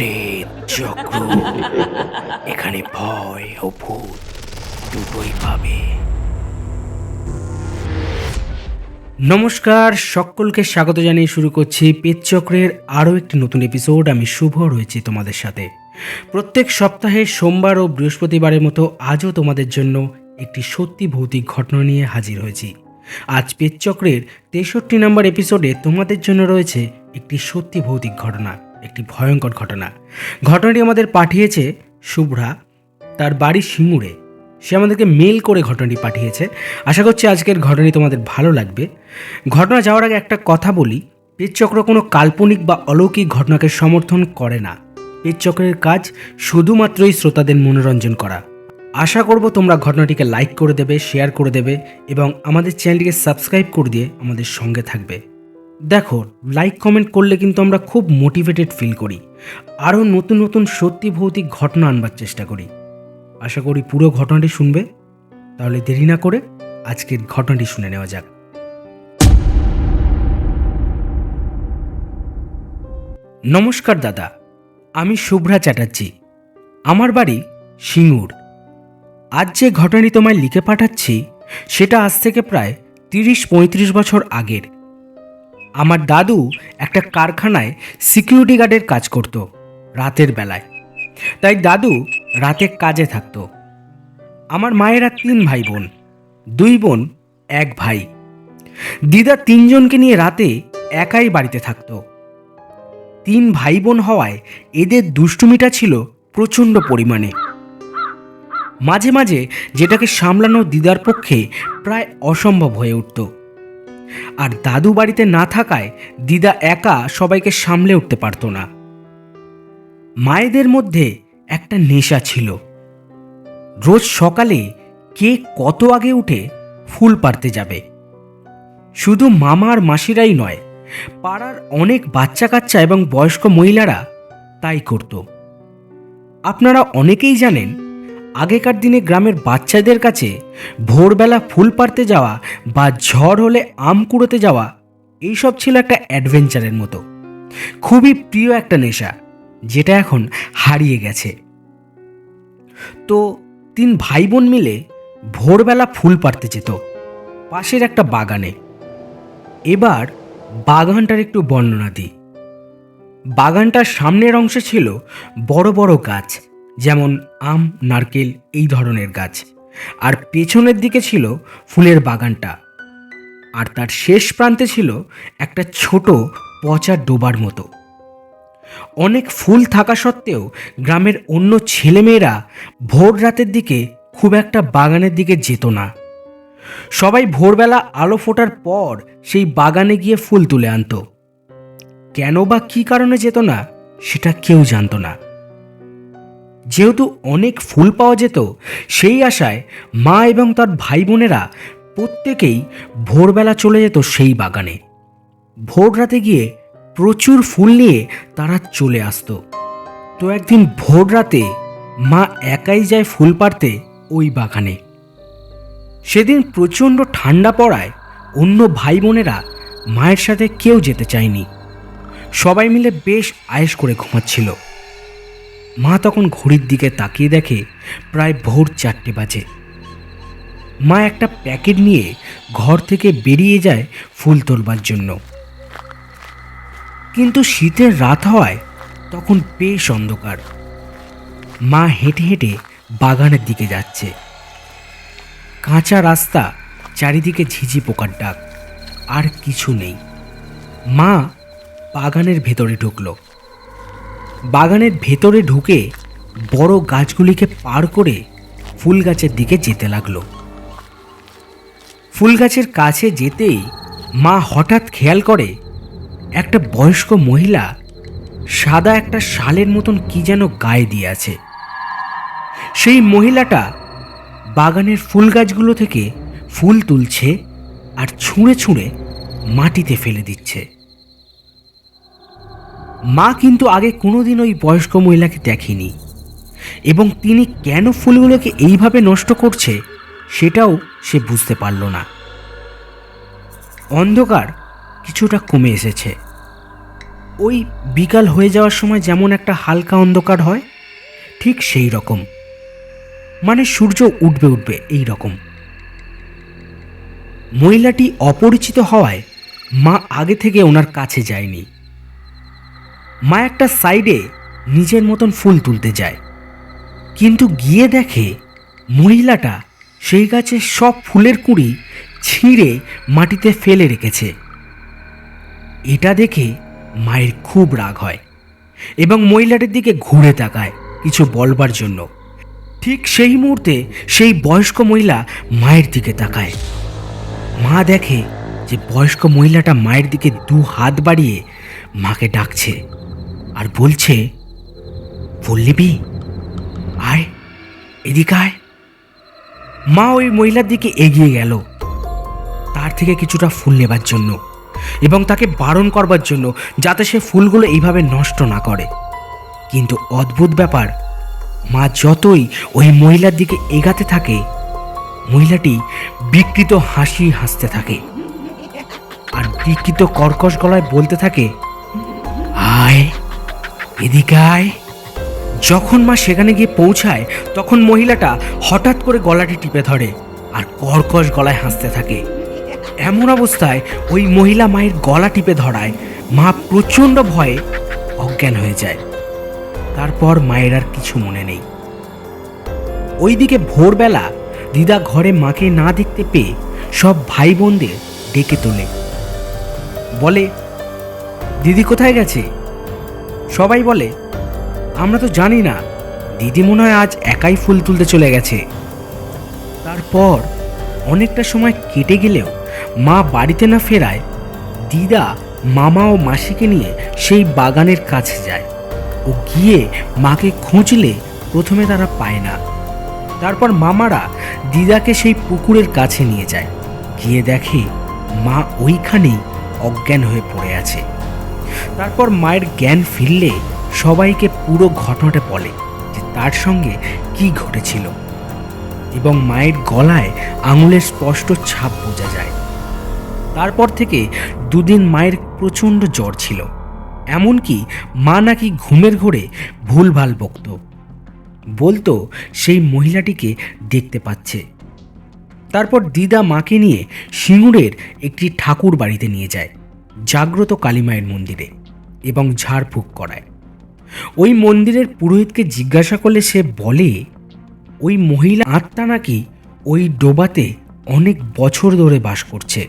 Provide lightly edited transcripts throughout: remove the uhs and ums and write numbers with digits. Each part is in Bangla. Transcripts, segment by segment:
প্রেত চক্র এখানে ভয় ও ভূত দুটোই পাবে। নমস্কার, সকলকে স্বাগত জানিয়ে শুরু করছি পেতচক্রের আরও একটি নতুন এপিসোড। আমি শুভ রয়েছি তোমাদের সাথে প্রত্যেক সপ্তাহে সোমবার ও বৃহস্পতিবারের মতো আজও তোমাদের জন্য একটি সত্যি ভৌতিক ঘটনা নিয়ে হাজির হয়েছি। আজ পেতচক্রের 63 নম্বর এপিসোডে তোমাদের জন্য রয়েছে একটি সত্যি ভৌতিক ঘটনা, একটি ভয়ঙ্কর ঘটনা। ঘটনাটি আমাদের পাঠিয়েছে শুভ্রা, তার বাড়ি সিঙ্গুরে। সে আমাদেরকে মেল করে ঘটনাটি পাঠিয়েছে। আশা করছি আজকের ঘটনাটি তোমাদের ভালো লাগবে। ঘটনা যাওয়ার আগে একটা কথা বলি, পেতচক্র কোনো কাল্পনিক বা অলৌকিক ঘটনাকে সমর্থন করে না। পেতচক্রের কাজ শুধুমাত্রই শ্রোতাদের মনোরঞ্জন করা। আশা করব তোমরা ঘটনাটিকে লাইক করে দেবে, শেয়ার করে দেবে এবং আমাদের চ্যানেলটিকে সাবস্ক্রাইব করে দিয়ে আমাদের সঙ্গে থাকবে। দেখো, লাইক কমেন্ট করলে কিন্তু আমরা খুব মোটিভেটেড ফিল করি, আরও নতুন নতুন সত্যি ভৌতিক ঘটনা আনবার চেষ্টা করি। আশা করি পুরো ঘটনাটি শুনবে। তাহলে দেরি না করে আজকের ঘটনাটি শুনে নেওয়া যাক। নমস্কার দাদা, আমি শুভ্রা চ্যাটার্জি। আমার বাড়ি সিঙ্গুর। আজ যে ঘটনাটি তোমায় লিখে পাঠাচ্ছি সেটা আজ থেকে প্রায় 30-35 বছর আগের। আমার দাদু একটা কারখানায় সিকিউরিটি গার্ডের কাজ করত রাতের বেলায়, তাই দাদু রাতে কাজে থাকতো। আমার মায়েরা 3 ভাই বোন, 2 বোন 1 ভাই। দিদা 3 জনকে নিয়ে রাতে একাই বাড়িতে থাকতো। 3 ভাই বোন হওয়ায় এদের দুষ্টুমিটা ছিল প্রচণ্ড পরিমাণে। মাঝে মাঝে যেটাকে সামলানো দিদার পক্ষে প্রায় অসম্ভব হয়ে উঠত। আর দাদু বাড়িতে না থাকায় দিদা একা সবাইকে সামলে উঠতে পারত না। মায়েদের মধ্যে একটা নেশা ছিল। রোজ সকালে কে কত আগে উঠে ফুল পাড়তে যাবে। শুধু মামা আর মাসিরাই নয়, পাড়ার অনেক বাচ্চা কাচ্চা এবং বয়স্ক মহিলারা তাই করত। আপনারা অনেকেই জানেন, আগেকার দিনে গ্রামের বাচ্চাদের কাছে ভোরবেলা ফুল পাড়তে যাওয়া বা ঝড় হলে আম কুড়োতে যাওয়া এইসব ছিল একটা অ্যাডভেঞ্চারের মতো। খুবই প্রিয় একটা নেশা, যেটা এখন হারিয়ে গেছে। তো 3 ভাই বোন মিলে ভোরবেলা ফুল পাড়তে যেত পাশের একটা বাগানে। এবার বাগানটার একটু বর্ণনা দিই। বাগানটার সামনের অংশে ছিল বড় বড় গাছ, যেমন আম, নারকেল এই ধরনের গাছ। আর পেছনের দিকে ছিল ফুলের বাগানটা। আর তার শেষ প্রান্তে ছিল একটা ছোট পচা ডোবার মতো। অনেক ফুল থাকা সত্ত্বেও গ্রামের অন্য ছেলেমেয়েরা ভোর রাতের দিকে খুব একটা বাগানের দিকে যেত না। সবাই ভোরবেলা আলো ফোটার পর সেই বাগানে গিয়ে ফুল তুলে আনতো। কেন বা কী কারণে যেত না সেটা কেউ জানত না। যেহেতু অনেক ফুল পাওয়া যেত, সেই আশায় মা এবং তার ভাই বোনেরা প্রত্যেকেই ভোরবেলা চলে যেত সেই বাগানে। ভোর রাতে গিয়ে প্রচুর ফুল নিয়ে তারা চলে আসতো। তো একদিন ভোর রাতে মা একাই যায় ফুল পাড়তে ওই বাগানে। সেদিন প্রচণ্ড ঠান্ডা পড়ায় অন্য ভাই বোনেরা মায়ের সাথে কেউ যেতে চায়নি। সবাই মিলে বেশ আয়েশ করে ঘুমাচ্ছিল। মা তখন ঘড়ির দিকে তাকিয়ে দেখে প্রায় ভোর 4টে বাজে। মা একটা প্যাকেট নিয়ে ঘর থেকে বেরিয়ে যায় ফুল তোলবার জন্য। কিন্তু শীতের রাত হওয়ায় তখন বেশ অন্ধকার। মা হেঁটে হেঁটে বাগানের দিকে যাচ্ছে। কাঁচা রাস্তা, চারিদিকে ঝিঝি পোকার ডাক, আর কিছু নেই। মা বাগানের ভেতরে ঢুকল। বাগানের ভেতরে ঢুকে বড় গাছগুলিকে পার করে ফুল গাছের দিকে যেতে লাগলো। ফুল গাছের কাছে যেতেই মা হঠাৎ খেয়াল করে একটা বয়স্ক মহিলা সাদা একটা শালের মতন কি যেন গায়ে দিয়ে আছে। সেই মহিলাটা বাগানের ফুল গাছগুলো থেকে ফুল তুলছে আর ছুঁড়ে ছুঁড়ে মাটিতে ফেলে দিচ্ছে। মা কিন্তু আগে কোনোদিন ওই বয়স্ক মহিলাকে দেখেনি, এবং তিনি কেন ফুলগুলোকে এইভাবে নষ্ট করছে সেটাও সে বুঝতে পারল না। অন্ধকার কিছুটা কমে এসেছে। ওই বিকাল হয়ে যাওয়ার সময় যেমন একটা হালকা অন্ধকার হয়, ঠিক সেই রকম, মানে সূর্য উঠবে উঠবে এই রকম। মহিলাটি অপরিচিত হওয়ায় মা আগে থেকে ওনার কাছে যায়নি। মা একটা সাইডে নিজের মতন ফুল তুলতে যায়, কিন্তু গিয়ে দেখে মহিলাটা সেই গাছের সব ফুলের কুঁড়ি ছিঁড়ে মাটিতে ফেলে রেখেছে। এটা দেখে মায়ের খুব রাগ হয় এবং মহিলাটির দিকে ঘুরে তাকায় কিছু বলবার জন্য। ঠিক সেই মুহূর্তে সেই বয়স্ক মহিলা মায়ের দিকে তাকায়। মা দেখে যে বয়স্ক মহিলাটা মায়ের দিকে 2 হাত বাড়িয়ে মাকে ডাকছে আর বলছে, পল্লবী আয়, এদিকে আয়। মা ওই মহিলার দিকে এগিয়ে গেল তার থেকে কিছুটা ফুল নেবার জন্য এবং তাকে বারণ করবার জন্য যাতে সে ফুলগুলো এইভাবে নষ্ট না করে। কিন্তু অদ্ভুত ব্যাপার, মা যতই ওই মহিলার দিকে এগাতে থাকে, মহিলাটি বিকৃত হাসি হাসতে থাকে আর বিকৃত কর্কশ গলায় বলতে থাকে, আয়, এদিকে আয়। যখন মা সেখানে গিয়ে পৌঁছায় তখন মহিলাটা হঠাৎ করে গলাটি টিপে ধরে আর কর্কশ গলায় হাসতে থাকে। এমন অবস্থায় ওই মহিলা মায়ের গলা টিপে ধরায় মা প্রচণ্ড ভয়ে অজ্ঞান হয়ে যায়। তারপর মায়ের আর কিছু মনে নেই। ওইদিকে ভোরবেলা দিদা ঘরে মাকে না দেখতে পেয়ে সব ভাই বোনদের ডেকে তোলে, বলে, দিদি কোথায় গেছে? সবাই বলে, আমরা তো জানি না, দিদি মনে হয় আজ একাই ফুল তুলতে চলে গেছে। তারপর অনেকটা সময় কেটে গেলেও মা বাড়িতে না ফেরায় দিদা মামা ও মাসিকে নিয়ে সেই বাগানের কাছে যায় ও গিয়ে মাকে খুঁজলে প্রথমে তারা পায় না। তারপর মামারা দিদাকে সেই পুকুরের কাছে নিয়ে যায়, গিয়ে দেখে মা ওইখানেই অজ্ঞান হয়ে পড়ে আছে। তারপর মায়ের জ্ঞান ফিরলে সবাইকে পুরো ঘটনাটা বলে যে তার সঙ্গে কি ঘটেছিল এবং মায়ের গলায় আঙুলের স্পষ্ট ছাপ বোঝা যায়। তারপর থেকে 2 দিন মায়ের প্রচণ্ড জ্বর ছিল, এমনকি মা নাকি ঘুমের ঘোরে ভুলভাল বলতো সেই মহিলাটিকে দেখতে পাচ্ছে। তারপর দিদা মাকে নিয়ে সিঙ্গুরের একটি ঠাকুর বাড়িতে নিয়ে যায়, জাগ্রত কালীমায়ের মন্দিরে, এবং ঝাড়ফুঁক করায়। ওই মন্দিরের পুরোহিতকে জিজ্ঞাসা করলে সে বলে ওই মহিলা আত্মা নাকি ওই ডোবাতে অনেক বছর ধরে বাস করছে।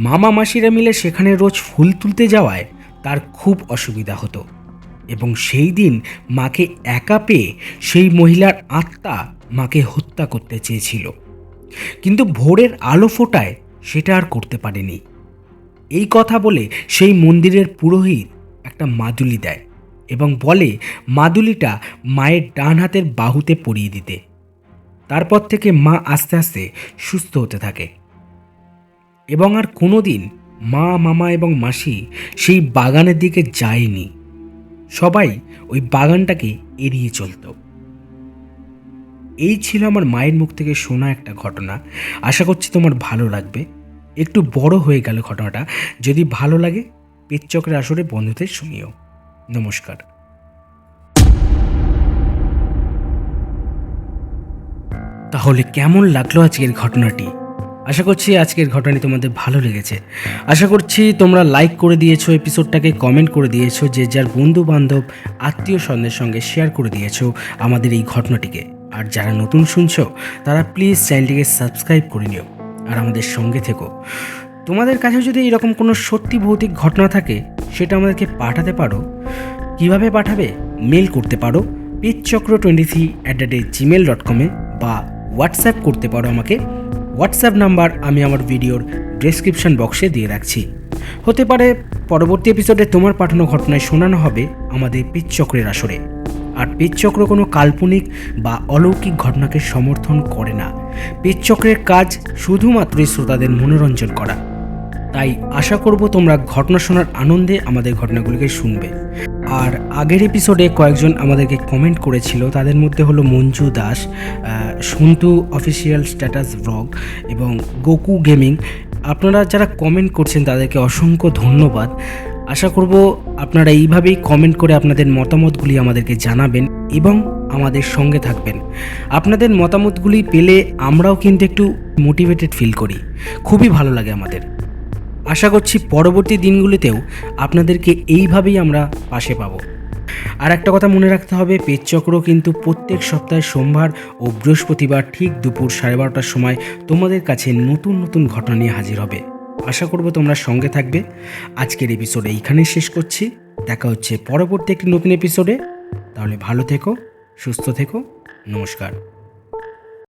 মামা মাসিরা মিলে সেখানে রোজ ফুল তুলতে যাওয়ায় তার খুব অসুবিধা হতো এবং সেই দিন মাকে একা পেয়ে সেই মহিলার আত্মা মাকে হত্যা করতে চেয়েছিল, কিন্তু ভোরের আলো ফোটায় সেটা আর করতে পারেনি। এই কথা বলে সেই মন্দিরের পুরোহিত একটা মাদুলি দেয় এবং বলে মাদুলিটা মায়ের ডান হাতের বাহুতে পরিয়ে দিতে। তারপর থেকে মা আস্তে আস্তে সুস্থ হতে থাকে এবং আর কোনো দিন মা, মামা এবং মাসি সেই বাগানের দিকে যায়নি। সবাই ওই বাগানটাকে এড়িয়ে চলত। এই ছিল আমার মায়ের মুখ থেকে শোনা একটা ঘটনা। আশা করছি তোমার ভালো লাগবে। একটু বড় হয়ে গেল ঘটনাটা। যদি ভালো লাগে পেটচক্রের আসরে বন্ধুদের শুনিও। নমস্কার। তাহলে কেমন লাগলো আজকের ঘটনাটি? আশা করছি আজকের ঘটনাটি তোমাদের ভালো লেগেছে। আশা করছি তোমরা লাইক করে দিয়েছো, এপিসোডটাকে কমেন্ট করে দিয়েছো, যে যার বন্ধু বান্ধব আত্মীয় স্বজনের সঙ্গে শেয়ার করে দিয়েছো আমাদের এই ঘটনাটিকে। আর যারা নতুন শুনছো তারা প্লিজ চ্যানেলটিকে সাবস্ক্রাইব করে নিও আর আমাদের সঙ্গে থেকো। তোমাদের কাছে যদি এরকম কোনো সত্যি ভৌতিক ঘটনা থাকে সেটা আমাদেরকে পাঠাতে পারো। কিভাবে পাঠাবে? মেল করতে পারো pitchchakra23@gmail.com বা হোয়াটসঅ্যাপ করতে পারো আমাকে। হোয়াটসঅ্যাপ নাম্বার আমি আমার ভিডিওর ডেসক্রিপশন বক্সে দিয়ে রাখছি। হতে পারে পরবর্তী এপিসোডে তোমার পাঠানো ঘটনায় শোনানো হবে আমাদের পিচচক্রের আসরে। আর পিচচক্র কোনো কাল্পনিক বা অলৌকিক ঘটনাকে সমর্থন করে না। পিচচক্রের কাজ শুধুমাত্রই শ্রোতাদের মনোরঞ্জন করা। তাই আশা করব তোমরা ঘটনা শোনার আনন্দে আমাদের ঘটনাগুলিকে শুনবে। আর আগের এপিসোডে কয়েকজন আমাদেরকে কমেন্ট করেছিল, তাদের মধ্যে হলো Manju Das, Santu official status blog এবং গোকু গেমিং। আপনারা যারা কমেন্ট করছেন তাদেরকে অসংখ্য ধন্যবাদ। আশা করব আপনারা এইভাবেই কমেন্ট করে আপনাদের মতামতগুলি আমাদেরকে জানাবেন এবং আমাদের সঙ্গে থাকবেন। আপনাদের মতামতগুলি পেলে আমরাও কিন্তু একটু মোটিভেটেড ফিল করি, খুবই ভালো লাগে আমাদের। আশা করছি পরবর্তী দিনগুলিতেও আপনাদেরকে এইভাবেই আমরা পাশে পাবো। আর একটা কথা মনে রাখতে হবে, পেজচক্র কিন্তু প্রত্যেক সপ্তাহে সোমবার ও বৃহস্পতিবার ঠিক দুপুর 12:30টার সময় তোমাদের কাছে নতুন নতুন ঘটনা নিয়ে হাজির হবে। আশা করব তোমরা সঙ্গে থাকবে। আজকের এপিসোড এইখানেই শেষ করছি, দেখা হচ্ছে পরবর্তী একটি নতুন এপিসোডে। তাহলে ভালো থেকো, সুস্থ থেকো, নমস্কার।